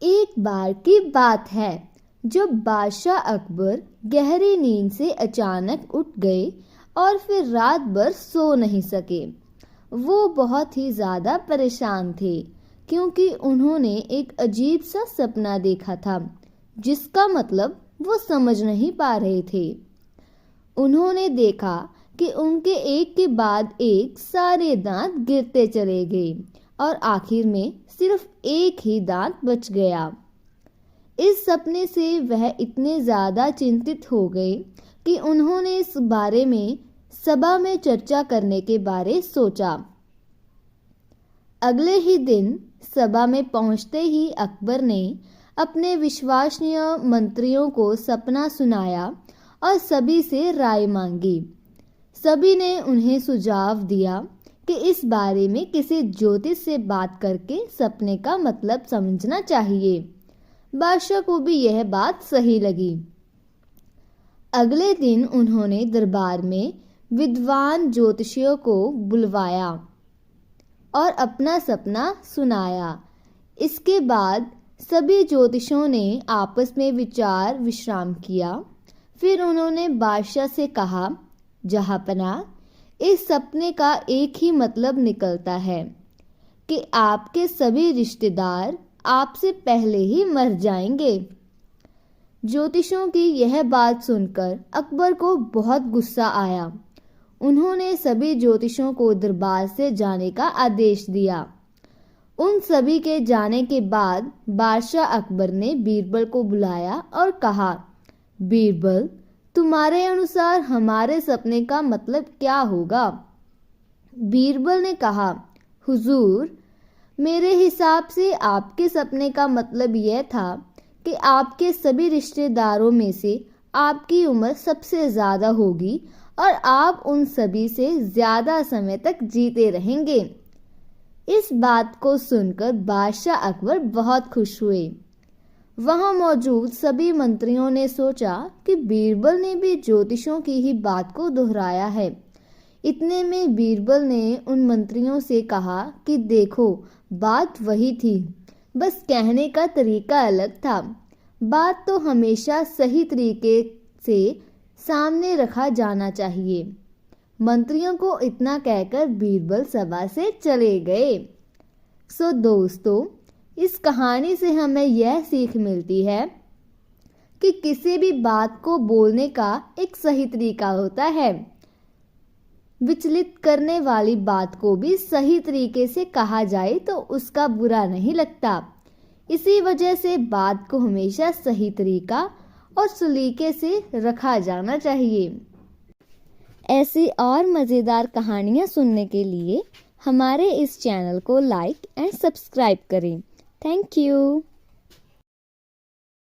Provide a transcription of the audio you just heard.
एक बार की बात है जब बादशाह अकबर गहरी नींद से अचानक उठ गए और फिर रात भर सो नहीं सके। वो बहुत ही ज़्यादा परेशान थे क्योंकि उन्होंने एक अजीब सा सपना देखा था जिसका मतलब वो समझ नहीं पा रहे थे। उन्होंने देखा कि उनके एक के बाद एक सारे दांत गिरते चले गए और आखिर में सिर्फ एक ही दांत बच गया। इस सपने से वह इतने ज़्यादा चिंतित हो गए कि उन्होंने इस बारे में सभा में चर्चा करने के बारे सोचा। अगले ही दिन सभा में पहुंचते ही अकबर ने अपने विश्वसनीय मंत्रियों को सपना सुनाया और सभी से राय मांगी। सभी ने उन्हें सुझाव दिया कि इस बारे में किसी ज्योतिष से बात करके सपने का मतलब समझना चाहिए। बादशाह को भी यह बात सही लगी। अगले दिन उन्होंने दरबार में विद्वान ज्योतिषियों को बुलवाया और अपना सपना सुनाया। इसके बाद सभी ज्योतिषियों ने आपस में विचार विश्राम किया। फिर उन्होंने बादशाह से कहा, जहांपना, इस सपने का एक ही मतलब निकलता है कि आपके सभी रिश्तेदार आपसे पहले ही मर जाएंगे। ज्योतिषियों की यह बात सुनकर अकबर को बहुत गुस्सा आया। उन्होंने सभी ज्योतिषियों को दरबार से जाने का आदेश दिया। उन सभी के जाने के बाद बादशाह अकबर ने बीरबल को बुलाया और कहा, बीरबल, तुम्हारे अनुसार हमारे सपने का मतलब क्या होगा? बीरबल ने कहा, हुजूर, मेरे हिसाब से आपके सपने का मतलब यह था कि आपके सभी रिश्तेदारों में से आपकी उम्र सबसे ज़्यादा होगी और आप उन सभी से ज़्यादा समय तक जीते रहेंगे। इस बात को सुनकर बादशाह अकबर बहुत खुश हुए। वहां मौजूद सभी मंत्रियों ने सोचा कि बीरबल ने भी ज्योतिषों की ही बात को दोहराया है। इतने में बीरबल ने उन मंत्रियों से कहा कि देखो, बात वही थी, बस कहने का तरीका अलग था। बात तो हमेशा सही तरीके से सामने रखा जाना चाहिए। मंत्रियों को इतना कहकर बीरबल सभा से चले गए। सो दोस्तों, इस कहानी से हमें यह सीख मिलती है कि किसी भी बात को बोलने का एक सही तरीका होता है। विचलित करने वाली बात को भी सही तरीके से कहा जाए तो उसका बुरा नहीं लगता। इसी वजह से बात को हमेशा सही तरीका और सलीके से रखा जाना चाहिए। ऐसी और मज़ेदार कहानियाँ सुनने के लिए हमारे इस चैनल को लाइक एंड सब्सक्राइब करें। Thank you.